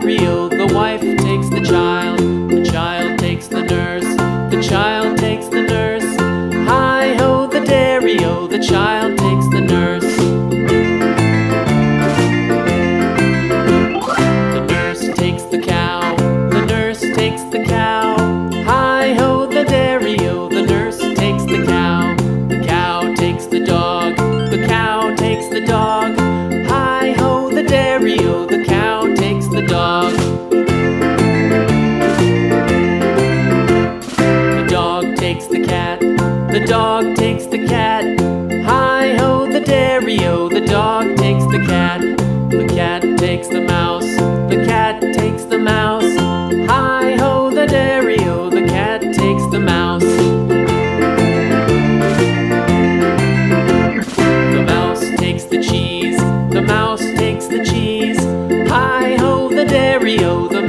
dairy-o, the wife takes the child takes the nurse, the child takes the nurse. Hi-ho, the dairy-o, the child takes the nurse. The nurse takes the cow, the nurse takes the cow. Hi-ho, the dairy-o, the nurse takes the cow. The cow takes the dog, the cow takes the dog. Hi-ho, the dairy-o, the cow takes the dog. The dog takes the cat, the dog takes the cat. Hi-ho, the dairy-o, the dog takes the cat. The cat takes the mouse, the cat takes the mouse. Hi-ho, the dairy-o, the cat takes the mouse. The mouse takes the cheese, the mouse takes the cheese. Hi-ho, the dairy-o, the